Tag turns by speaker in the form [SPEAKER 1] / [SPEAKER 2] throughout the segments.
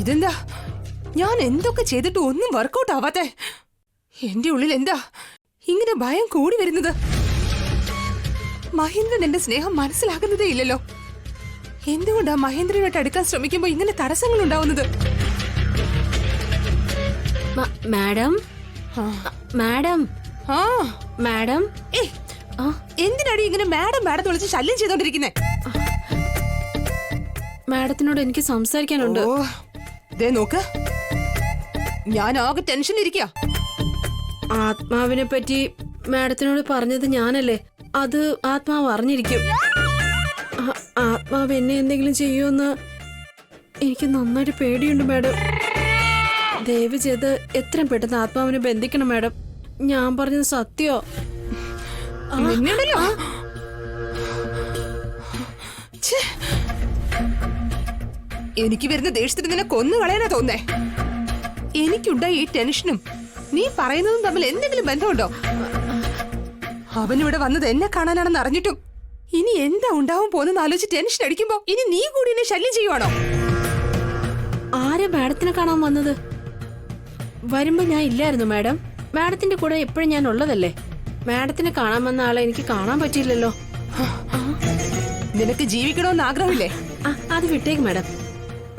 [SPEAKER 1] ഇതെന്താ? ഞാൻ എന്തൊക്കെ ചെയ്തിട്ട് ഒന്നും വർക്കൗട്ട് ആവാത്തെ? എന്റെ ഉള്ളിൽ എന്താ ഇങ്ങനെ ഭയം കൂടി വരുന്നത്? മഹേന്ദ്രൻ എന്റെ സ്നേഹം മനസ്സിലാക്കുന്നതേ ഇല്ലല്ലോ. എന്തുകൊണ്ടാ മഹേന്ദ്രനുമായിട്ട് അടുക്കാൻ ശ്രമിക്കുമ്പോ ഇങ്ങനെ തടസ്സങ്ങൾ ഉണ്ടാവുന്നത്?
[SPEAKER 2] മാഡം മാഡം മാഡം
[SPEAKER 1] എന്തിനാടി ഇങ്ങനെ മാഡം മാഡം വിളിച്ച് ശല്യം ചെയ്തോണ്ടിരിക്കുന്നേ?
[SPEAKER 2] മാഡത്തിനോട് എനിക്ക് സംസാരിക്കാനുണ്ട്.
[SPEAKER 1] നോക്ക്, ഞാൻ ആകെ ടെൻഷനിരിക്കുക.
[SPEAKER 2] ആത്മാവിനെ പറ്റി മാഡത്തിനോട് പറഞ്ഞത് ഞാനല്ലേ? അത് ആത്മാവ് അറിഞ്ഞിരിക്കും. ആത്മാവ് എന്നെ എന്തെങ്കിലും ചെയ്യുമെന്ന് എനിക്ക് നന്നായിട്ട് പേടിയുണ്ട് മാഡം. ദയവ് ചെയ്ത് എത്രയും പെട്ടെന്ന് ആത്മാവിനെ ബന്ധിക്കണം മാഡം. ഞാൻ പറഞ്ഞത് സത്യോ?
[SPEAKER 1] എനിക്ക് വരുന്ന ദേഷ്യത്തിന് നിന്നെ കൊന്നു കളയാനാ തോന്നേ. എനിക്കുണ്ടായ ഈ ടെൻഷനും നീ പറയുന്നതും തമ്മിൽ എന്തെങ്കിലും ബന്ധമുണ്ടോ? അവനിവിടെ വന്നത് എന്നെ കാണാനാണെന്ന് അറിഞ്ഞിട്ടും ഇനി എന്താ ഉണ്ടാവും പോന്നെന്ന് ആലോചിച്ച് ടെൻഷൻ അടിക്കുമ്പോ ഇനി നീ കൂടി എന്നെ ശല്യം ചെയ്യുവാണോ?
[SPEAKER 2] ആരാ മാഡത്തിനെ കാണാൻ വന്നത്? വരുമ്പോ ഞാൻ ഇല്ലായിരുന്നു മാഡം. മാഡത്തിന്റെ കൂടെ എപ്പോഴും ഞാൻ ഉള്ളതല്ലേ. മാഡത്തിനെ കാണാൻ വന്ന ആളെ എനിക്ക് കാണാൻ പറ്റിയില്ലല്ലോ.
[SPEAKER 1] നിനക്ക് ജീവിക്കണമെന്ന് ആഗ്രഹമില്ലേ?
[SPEAKER 2] അത് വിട്ടേക്ക് മാഡം.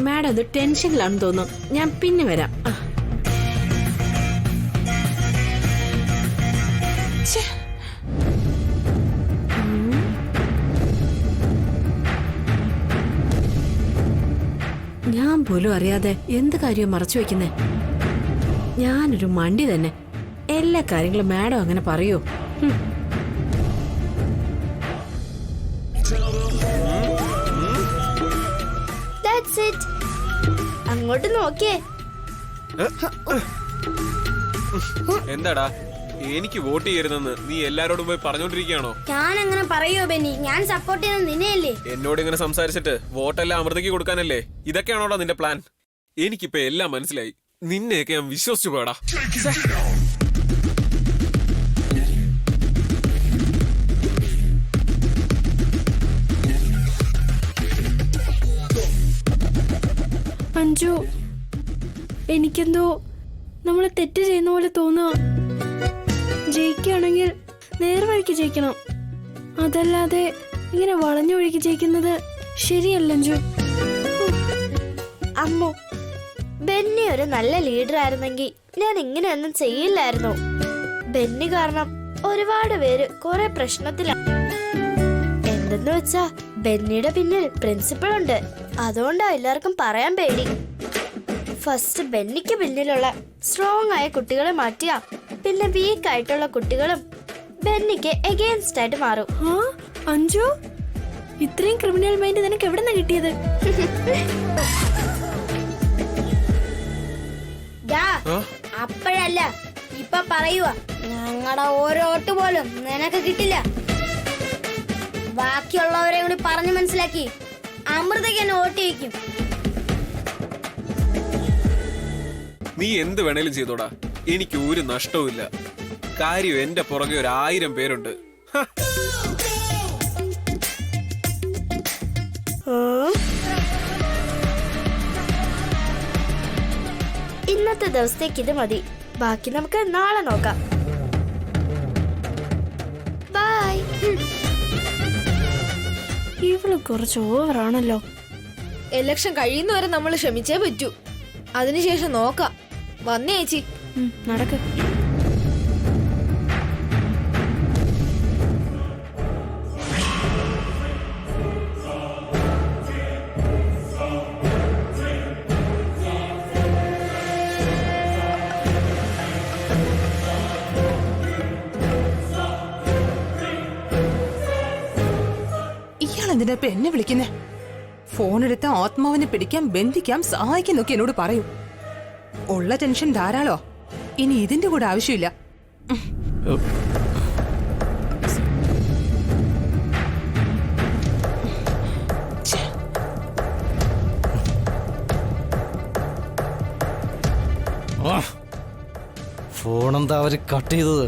[SPEAKER 2] മാഡം അത് ടെൻഷനിലാണെന്ന് തോന്നുന്നു. ഞാൻ പിന്നെ വരാം. ഞാൻ പോലും അറിയാതെ എന്ത് കാര്യവും മറച്ചു വെക്കുന്നേ. ഞാനൊരു മണ്ടി തന്നെ. എല്ലാ കാര്യങ്ങളും മാഡം അങ്ങനെ പറയൂ.
[SPEAKER 3] അങ്ങോട്ട് നോക്കിയേ.
[SPEAKER 4] എന്താടാ എനിക്ക് വോട്ട് ചെയ്യരുതെന്ന് നീ എല്ലാരോടും പോയി പറഞ്ഞോണ്ടിരിക്കുകയാണോ?
[SPEAKER 3] ഞാൻ അങ്ങനെ പറയോ ബെന്നി? ഞാൻ സപ്പോർട്ട് ചെയ്യുന്നത് നിന്നെയല്ലേ?
[SPEAKER 4] എന്നോട് ഇങ്ങനെ സംസാരിച്ചിട്ട് വോട്ടെല്ലാം അമൃതയ്ക്ക് കൊടുക്കാനല്ലേ? ഇതൊക്കെയാണോടാ നിന്റെ പ്ലാൻ? എനിക്കിപ്പോ എല്ലാം മനസ്സിലായി. നിന്നെയൊക്കെ ഞാൻ വിശ്വസിച്ചു പോടാ.
[SPEAKER 5] അഞ്ജു, എനിക്കെന്തോ നമ്മൾ തെറ്റ് ചെയ്യുന്ന പോലെ തോന്നുക. ജയിക്കുകയാണെങ്കിൽ നേർവഴിക്ക് ജയിക്കണം, അതല്ലാതെ ഇങ്ങനെ വളഞ്ഞൊഴുകി ജയിക്കുന്നത് ശരിയല്ല അഞ്ജു.
[SPEAKER 3] അമ്മു, ബെന്നി ഒരു നല്ല ലീഡർ ആയിരുന്നെങ്കിൽ ഞാൻ ഇങ്ങനെയൊന്നും ചെയ്യില്ലായിരുന്നു. ബെന്നി കാരണം ഒരുപാട് പേര് കുറെ പ്രശ്നത്തിലാണ്. എന്തെന്ന് വെച്ചാ ബെന്നിയുടെ പിന്നിൽ പ്രിൻസിപ്പൾ ഉണ്ട്. അതുകൊണ്ടാ എല്ലാവർക്കും പറയാൻ പേടി. ഫസ്റ്റ് ബെന്നിക്ക് പിന്നിലുള്ള സ്ട്രോങ് ആയ കുട്ടികളെ മാറ്റിയാ പിന്നെ വീക്ക് ആയിട്ടുള്ള കുട്ടികളും ബെന്നിക്ക് എഗെയിൻസ്റ്റ് ആയിട്ട് മാറും.
[SPEAKER 5] അഞ്ജു, ഇത്രയും ക്രിമിനൽ മൈൻഡ് നിനക്ക് എവിടെ നിന്നാ കിട്ടിയത്?
[SPEAKER 3] അപ്പോഴല്ല ഇപ്പൊ പറയുവാ, ഞങ്ങളുടെ ഓരോ വോട്ട് പോലും നിനക്ക് കിട്ടില്ല. ബാക്കിയുള്ളവരെ കൂടി പറഞ്ഞു മനസ്സിലാക്കി അമൃതയ്ക്ക് എന്നെ വോട്ട് ചെയ്യിക്കും.
[SPEAKER 4] നീ എന്ത് വേണേലും ചെയ്തോടാ, എനിക്ക് ഒരു നഷ്ടവുമില്ല. കാര്യം എന്റെ പുറകെ 1000 പേരുണ്ട്.
[SPEAKER 3] ഇന്നത്തെ ദിവസത്തേക്ക് ഇത് മതി. ബാക്കി നമുക്ക് നാളെ നോക്കാം. ബൈ.
[SPEAKER 5] ഇവള് കുറച്ച് ഓവറാണല്ലോ.
[SPEAKER 6] ഇലക്ഷൻ കഴിയുന്നവരെ നമ്മൾ ക്ഷമിച്ചേ പറ്റൂ. അതിനുശേഷം നോക്കാം. വന്നേ ചേച്ചി,
[SPEAKER 5] നടക്ക്.
[SPEAKER 1] ഇയാളെന്തിനാ ഇപ്പൊ എന്നെ വിളിക്കുന്നേ? ഫോണെടുത്ത ആത്മാവിനെ പിടിക്കാം, ബന്ധിക്കാം, സഹായിക്കുന്നൊക്കെ എന്നോട് പറയൂ. ഉള്ള ടെൻഷൻ ധാരാളോ. ഇനി ഇതിന്റെ കൂടെ ആവശ്യമില്ല.
[SPEAKER 7] ഫോണെന്താ അവര് കട്ട് ചെയ്തത്?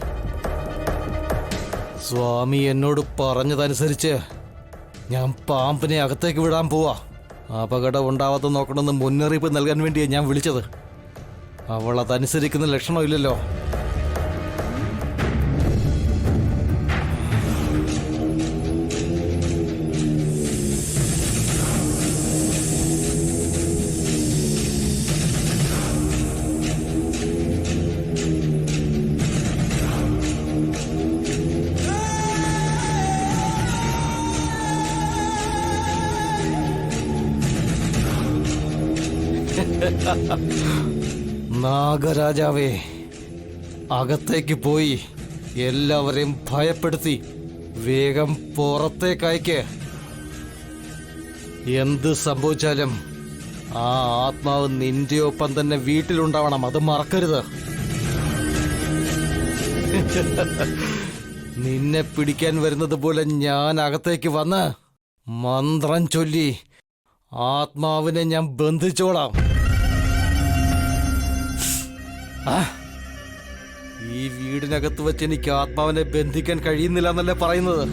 [SPEAKER 7] സ്വാമി എന്നോട് പറഞ്ഞതനുസരിച്ച് ഞാൻ പാമ്പിനെ അകത്തേക്ക് വിടാൻ പോവാ. അപകടം ഉണ്ടാവാതെ നോക്കണമെന്ന് മുന്നറിയിപ്പ് നൽകാൻ വേണ്ടിയാണ് ഞാൻ വിളിച്ചത്. അവൾ അതനുസരിക്കുന്ന ലക്ഷണമില്ലല്ലോ. നാഗരാജാവേ, അകത്തേക്ക് പോയി എല്ലാവരെയും ഭയപ്പെടുത്തി വേഗം പുറത്തേക്കയക്ക്. എന്ത് സംഭവിച്ചാലും ആ ആത്മാവ് നിന്റെ ഒപ്പം തന്നെ വീട്ടിലുണ്ടാവണം, അത് മറക്കരുത്. നിന്നെ പിടിക്കാൻ വരുന്നത് പോലെ ഞാൻ അകത്തേക്ക് വന്ന് മന്ത്രം ചൊല്ലി ആത്മാവിനെ ഞാൻ ബന്ധിച്ചോളാം. ഈ വീടിനകത്ത് വെച്ച് എനിക്ക് ആത്മാവിനെ ബന്ധിക്കാൻ കഴിയുന്നില്ല എന്നല്ലേ പറയുന്നത്?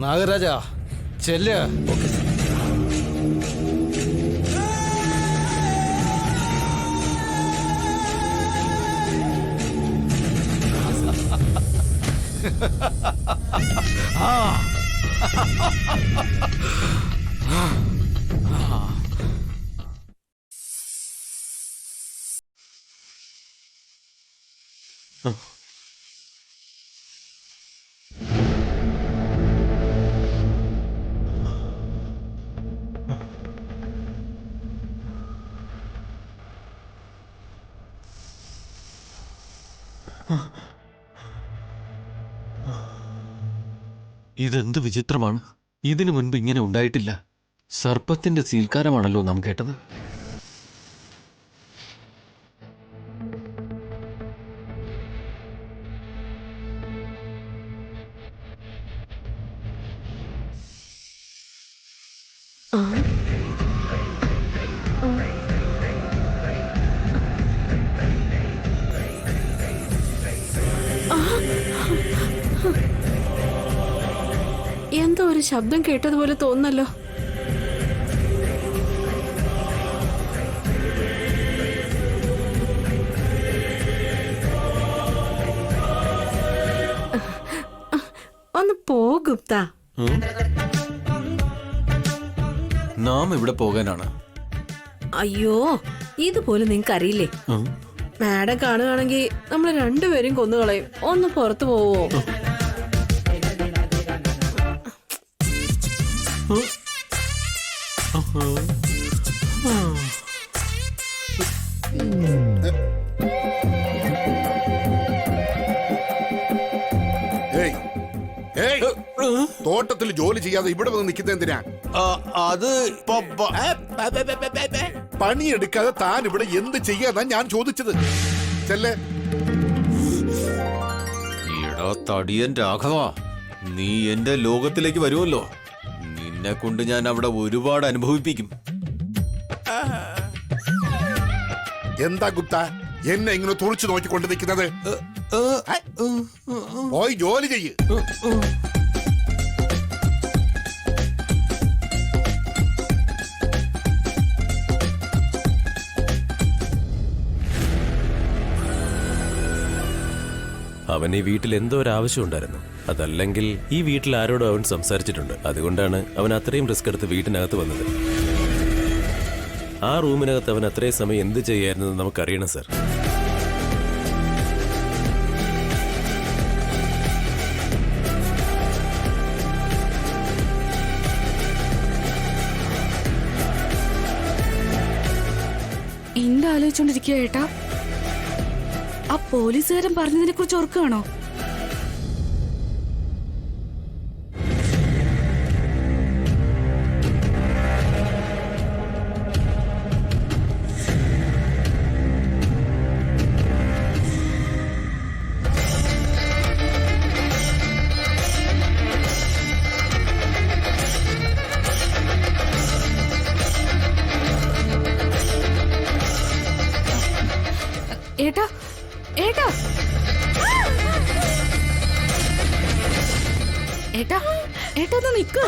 [SPEAKER 7] നാഗരാജ ചെല്ല്.
[SPEAKER 8] ഇതെന്ത് വിചിത്രമാണ്. ഇതിനു മുൻപ് ഇങ്ങനെ ഉണ്ടായിട്ടില്ല. സർപ്പത്തിന്റെ സീൽക്കാരമാണല്ലോ നാം കേട്ടത്.
[SPEAKER 2] എന്തോ ഒരു ശബ്ദം കേട്ടതുപോലെ തോന്നല്ലോ. ഒന്ന് പോ ഗുപ്ത.
[SPEAKER 8] നാം എവിടെ പോകാനാണ്?
[SPEAKER 2] അയ്യോ, ഇതുപോലെ നിങ്ങക്ക് അറിയില്ലേ? മാഡം കാണുകയാണെങ്കിൽ നമ്മളെ രണ്ടുപേരും കൊന്നുകളയും. ഒന്ന് പുറത്തു പോവോ?
[SPEAKER 9] തോട്ടത്തിൽ ജോലി ചെയ്യാതെ ഇവിടെ വന്ന് നിൽക്കുന്ന എന്തിനാ?
[SPEAKER 8] അത്
[SPEAKER 9] പണിയെടുക്കാതെ താൻ ഇവിടെ എന്ത് ചെയ്യാന്നാ ഞാൻ ചോദിച്ചത്. ചെല്ലേ.
[SPEAKER 8] തടിയൻ രാഘവ, നീ എന്റെ ലോകത്തിലേക്ക് വരുമല്ലോ. നിന്നെ കൊണ്ട് ഞാൻ അവിടെ ഒരുപാട് അനുഭവിപ്പിക്കും.
[SPEAKER 9] എന്താ ഗുപ്ത എന്നെ ഇങ്ങനെ തുറിച്ചു നോക്കിക്കൊണ്ട് നിൽക്കുന്നത്? പോയി ജോലി ചെയ്യ്.
[SPEAKER 10] അവൻ ഈ വീട്ടിൽ എന്തോ ഒരു ആവശ്യം ഉണ്ടായിരുന്നു. അതല്ലെങ്കിൽ ഈ വീട്ടിൽ ആരോടും അവൻ സംസാരിച്ചിട്ടുണ്ട്. അതുകൊണ്ടാണ് അവൻ അത്രയും റിസ്ക് എടുത്ത് വീട്ടിനകത്ത് വന്നത്. ആ റൂമിനകത്ത് അവൻ അത്രയും സമയം എന്ത് ചെയ്യായിരുന്നെന്ന് നമുക്കറിയണം സർ.
[SPEAKER 5] എന്താ ആലോചിച്ചോണ്ടിരിക്കുക ഏട്ടാ? ആ പോലീസുകാരൻ പറഞ്ഞതിനെ കുറിച്ച് ഓർക്കുകയാണോ?
[SPEAKER 2] ഏട്ടാ ഏട്ടാ ഏട്ടാ ഒന്ന് നിക്കൂ.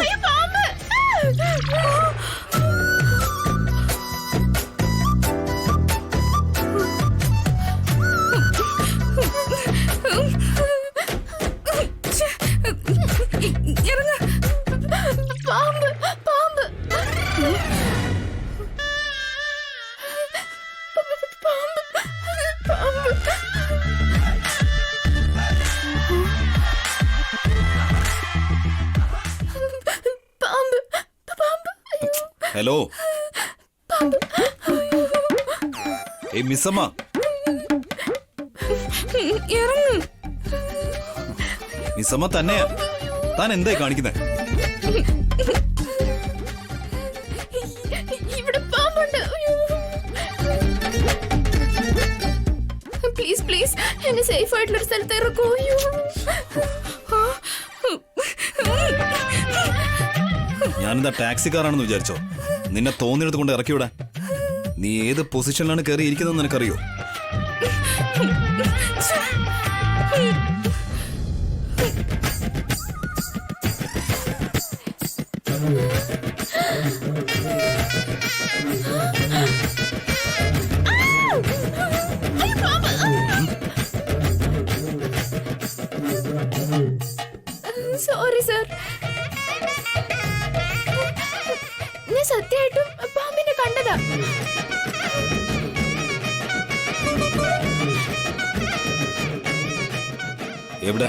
[SPEAKER 2] ഇറങ്ങ. പാമ്പ് പാമ്പ്
[SPEAKER 8] ഹലോ ഏയ് മിസ്സമ്മ,
[SPEAKER 2] ഇറങ്ങ്.
[SPEAKER 8] മിസ്സമ്മ തന്നെയാ. താൻ എന്തായി കാണിക്കുന്നേ?
[SPEAKER 2] ഇവിടെ പാമ്പുണ്ട്. പ്ലീസ് പ്ലീസ് എന്നെ സേഫ് ആയിട്ടുള്ള ഒരു സ്ഥലത്ത് ഇറക്കൂ.
[SPEAKER 8] ഞാനെന്താ ടാക്സിക്കാരാണെന്ന് വിചാരിച്ചോ? നിന്നെ തോന്നിയെടുത്ത് കൊണ്ട് ഇറക്കിവിടാൻ. നീ ഏത് പൊസിഷനിലാണ് കയറി ഇരിക്കുന്നതെന്ന് നിനക്കറിയോ?
[SPEAKER 2] സോറി സർ, ഞാൻ സത്യമായിട്ടും പാമ്പിനെ കണ്ടതാ.
[SPEAKER 8] എവിടെ?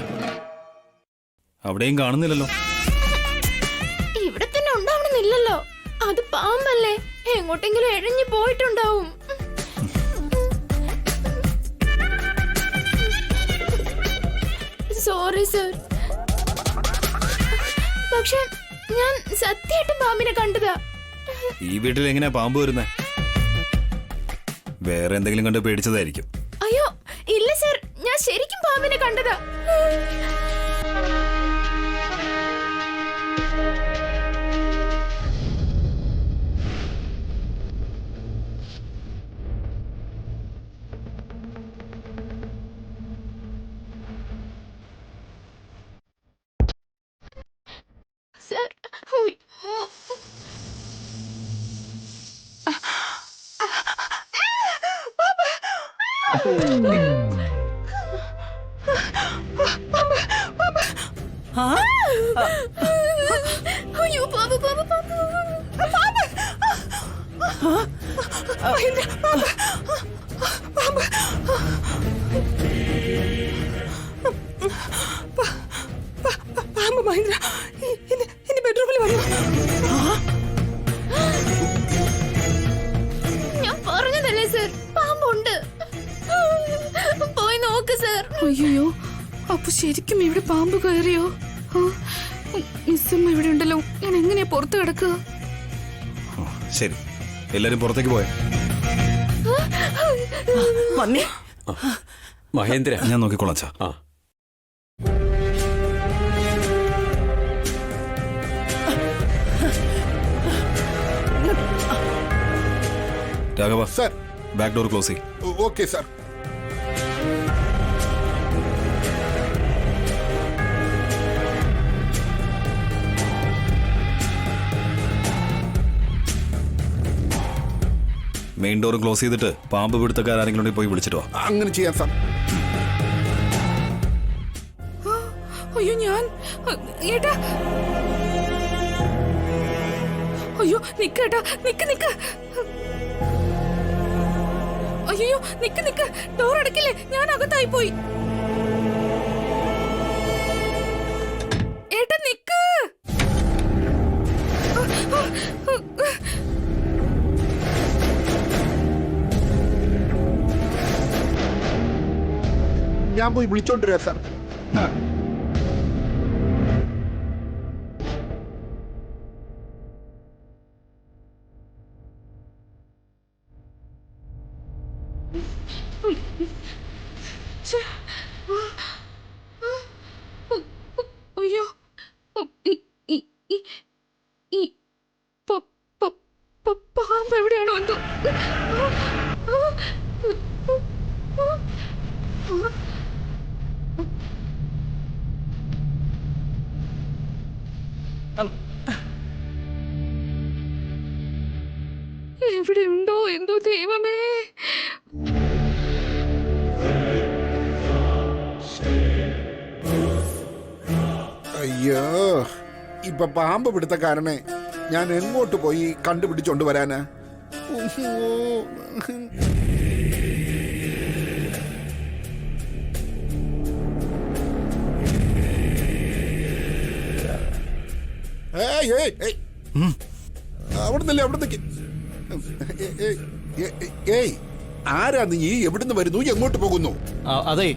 [SPEAKER 8] അവിടെയും കാണുന്നില്ലല്ലോ.
[SPEAKER 2] ഇവിടെ തന്നെ ഉണ്ടാവണമെന്നില്ലല്ലോ. അത് പാമ്പല്ലേ, എങ്ങോട്ടെങ്കിലും എഴഞ്ഞു പോയിട്ടുണ്ടാവും. സോറി സർ, പക്ഷെ ഞാൻ സത്യമായിട്ടും പാമ്പിനെ കണ്ടതാ.
[SPEAKER 8] ഈ വീട്ടിൽ എങ്ങനെയാ പാമ്പ് വരുന്നേ? വേറെ എന്തെങ്കിലും കണ്ട് പേടിച്ചതായിരിക്കും.
[SPEAKER 2] അയ്യോ ഇല്ല സർ, ഞാൻ ശരിക്കും പാമ്പിനെ കണ്ടതാ. സർ അയ്യോ പാമ്പ് പാമ്പ് പാമ്പ്
[SPEAKER 1] പാമ്പ് മഹേന്ദ്ര എന്റെ ബെഡ്റൂമിൽ വന്നു.
[SPEAKER 2] ഞാൻ പറഞ്ഞതല്ലേ സർ, പാമ്പുണ്ട്. പോയി നോക്ക് സർ.
[SPEAKER 5] അയ്യോ, അപ്പൊ ശരിക്കും ഇവിടെ പാമ്പ് കയറിയോ? മിസ്സമ്മ ഇവിടെ ഉണ്ടല്ലോ, ഞാൻ എങ്ങനെയാ പുറത്ത് കിടക്കുക?
[SPEAKER 8] ശരി, എല്ലാരും പുറത്തേക്ക് പോയ.
[SPEAKER 1] വന്നേ.
[SPEAKER 10] മഹേന്ദ്ര,
[SPEAKER 8] ഞാൻ നോക്കിക്കോളാം അച്ഛാ.
[SPEAKER 10] ആ
[SPEAKER 8] Raghava,
[SPEAKER 9] sir.
[SPEAKER 8] Back door close ചെയ്യ്.
[SPEAKER 9] Okay sir.
[SPEAKER 8] Main door close ചെയ്തിട്ട് പാമ്പ് പിടുത്തക്കാരെങ്കിലും പോയി വിളിച്ചിട്ട് വാ.
[SPEAKER 9] അങ്ങനെ ചെയ്യാം സർ.
[SPEAKER 5] അയ്യോ ഞാൻ ഏട്ടാ, അയ്യോ നിക്കേട്ടാ, നിക്ക് നിക്ക്. അയ്യോ നിക്ക് നിക്ക്, ഡോർ അടക്കില്ലേ, ഞാൻ അകത്തായി പോയി. ഏട്ടാ നിക്ക്.
[SPEAKER 9] ഞാൻ പോയി വിളിച്ചോണ്ടിരാ സർ.
[SPEAKER 5] അയ്യോ പാമ്പ് എവിടെയാണോ എന്തോ. ഇവിടെ ഉണ്ടോ എന്തോ ദൈവമേ.
[SPEAKER 9] അയ്യോ, ഇപ്പൊ പാമ്പ് പിടുത്തക്കാരനെ ഞാൻ എങ്ങോട്ട് പോയി കണ്ടുപിടിച്ചോണ്ട് വരാനാ? അവിടെ നിന്നല്ലേ ഏയ്, ആരാ നീ? എവിടുന്ന് വരുന്നു? എങ്ങോട്ട് പോകുന്നു?
[SPEAKER 7] അതെ,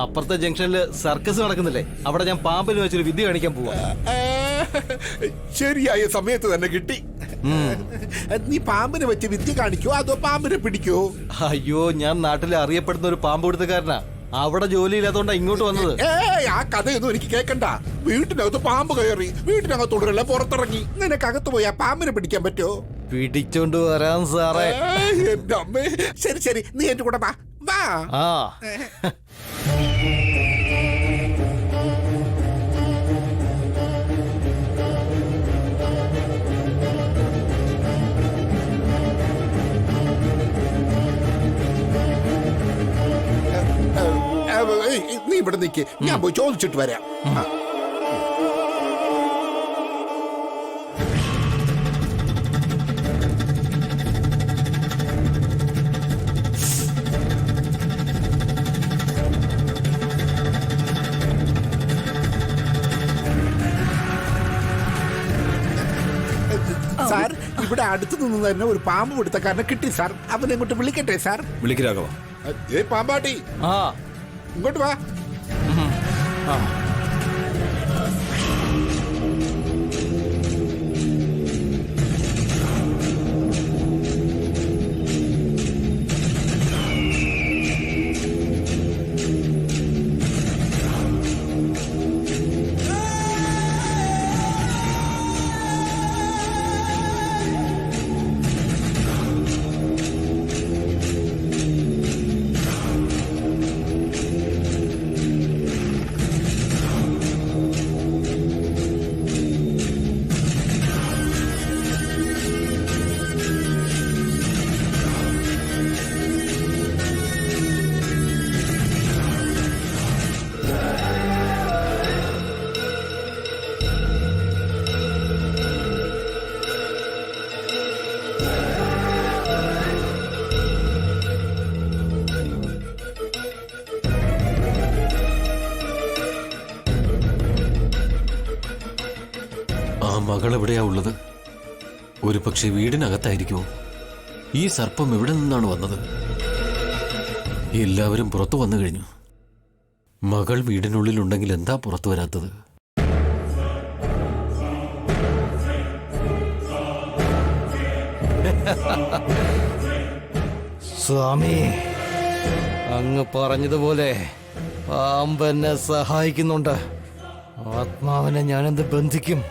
[SPEAKER 7] അപ്പുറത്തെ ജംഗ്ഷനിൽ സർക്കസ് നടക്കുന്നില്ലേ, അവിടെ ഞാൻ പാമ്പിന് വെച്ചൊരു വിദ്യ കാണിക്കാൻ പോവാ.
[SPEAKER 9] ശരിയായ സമയത്ത് തന്നെ കിട്ടി. നീ പാമ്പിനെ വെച്ച് വിദ്യ കാണിക്കോ അതോ പാമ്പിനെ പിടിക്കോ?
[SPEAKER 7] അയ്യോ, ഞാൻ നാട്ടിൽ അറിയപ്പെടുന്ന ഒരു പാമ്പ് പിടുത്തക്കാരനാ. അവിടെ ജോലിയില്ലാത്തോണ്ടാ ഇങ്ങോട്ട് വന്നത്.
[SPEAKER 9] ആ കഥയൊന്നും എനിക്ക് കേക്കണ്ട. വീട്ടിനകത്ത് പാമ്പ് കയറി, വീട്ടിനകത്തോടല്ല പുറത്തിറങ്ങി. നിനക്കകത്ത് പോയി ആ പാമ്പിനെ പിടിക്കാൻ പറ്റോ?
[SPEAKER 7] പിടിച്ചോണ്ട് വരാൻ സാറേ.
[SPEAKER 9] എന്റെ അമ്മേ, ശരി ശരി, നീ എന്റെ കൂടെ വാ വാ.
[SPEAKER 7] ആ
[SPEAKER 9] നീ ഇവിടെ നിൽക്ക്, ഞാൻ പോയി ചോദിച്ചിട്ട് വരാം. സാർ, ഇവിടെ അടുത്ത് നിന്ന് തന്നെ ഒരു പാമ്പ് പിടുത്തക്കാരനെ കിട്ടി സാർ. അവനെ ഇങ്ങോട്ട് വിളിക്കട്ടെ സാർ?
[SPEAKER 10] വിളിക്കരാകവോ?
[SPEAKER 9] ഏ പാമ്പാട്ടി, ഇങ്ങോട്ട് വാ.
[SPEAKER 8] മകൾ എവിടെയാ ഉള്ളത്? ഒരു പക്ഷേ വീടിനകത്തായിരിക്കുമോ? ഈ സർപ്പം എവിടെ നിന്നാണ് വന്നത്? എല്ലാവരും പുറത്തു വന്നു കഴിഞ്ഞു. മകൾ വീടിനുള്ളിലുണ്ടെങ്കിൽ എന്താ പുറത്തു വരാത്തത്?
[SPEAKER 7] സ്വാമി, അങ്ങ് പറഞ്ഞതുപോലെ പാമ്പ് എന്നെ സഹായിക്കുന്നുണ്ട്. ആത്മാവിനെ ഞാനെന്ത് ബന്ധിക്കും?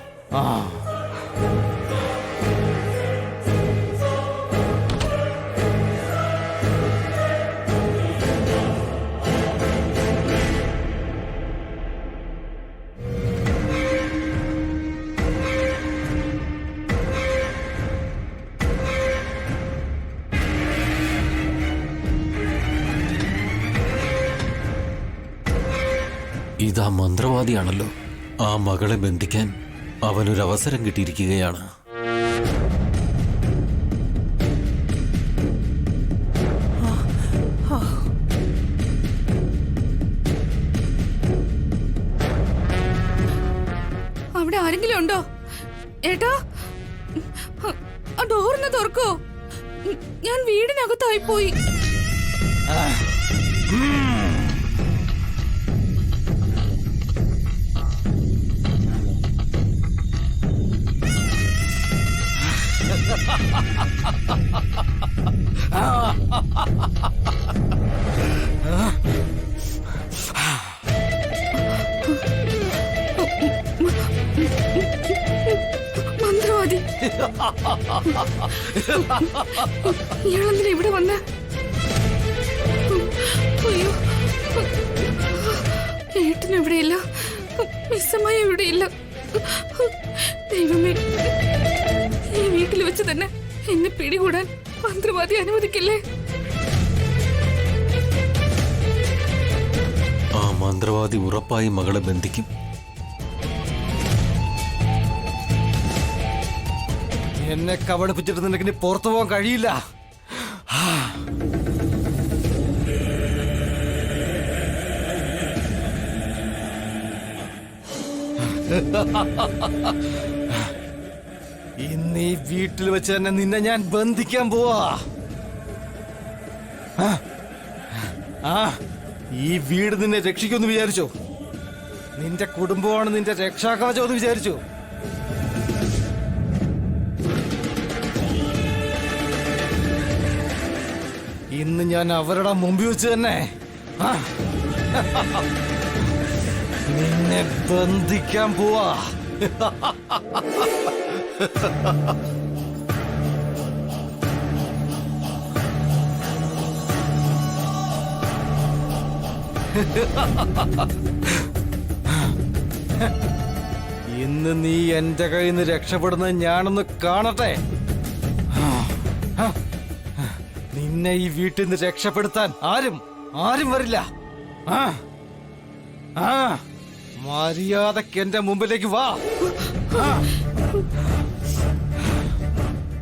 [SPEAKER 8] ഇതാ മന്ത്രവാദിയാണല്ലോ. ആ മകളെ ബന്ധിക്കാൻ അവനൊരവസരം കിട്ടിയിരിക്കുകയാണ്.
[SPEAKER 5] അവിടെ ആരെങ്കിലും ഉണ്ടോ ഏട്ടാ? ആ ഡോറിന് തുറക്കോ, ഞാൻ വീടിനകത്തായി പോയി. മന്ത്രവാദി, ഇയാളെന്തിനാ ഇവിടെ വന്ന? അയ്യോ, ഏട്ടൻ എവിടെയില്ല, മിസ്സമ്മ എവിടെയില്ല. ദൈവമേ, ഈ വീട്ടിൽ വെച്ച് തന്നെ എന്നെ പിടികൂടാൻ മന്ത്രവാദി അനുവദിക്കില്ലേ?
[SPEAKER 10] ആ മന്ത്രവാദി ഉറപ്പായി മകളെ ബന്ധിക്കും.
[SPEAKER 7] എന്നെ കബളിപ്പിച്ചിട്ട് നിനക്ക് ഇനി പുറത്തു പോകാൻ കഴിയില്ല. ഇന്ന് ഈ വീട്ടിൽ വെച്ച് തന്നെ നിന്നെ ഞാൻ ബന്ധിക്കാൻ പോവാ. ഈ വീട് നിന്നെ രക്ഷിക്കുമെന്ന് വിചാരിച്ചോ? നിന്റെ കുടുംബമാണ് നിന്റെ രക്ഷാകവചം എന്ന് വിചാരിച്ചു? ഇന്ന് ഞാൻ അവരുടെ മുമ്പിൽ വെച്ച് തന്നെ നിന്നെ ബന്ധിക്കാൻ പോവാ. ഇന്ന് നീ എന്റെ കയ്യിൽ നിന്ന് രക്ഷപ്പെടുന്നത് ഞാനൊന്ന് കാണട്ടെ. നിന്നെ ഈ വീട്ടിൽ നിന്ന് രക്ഷപ്പെടുത്താൻ ആരും വരില്ല. മര്യാദക്ക് എന്റെ മുമ്പിലേക്ക് വാ.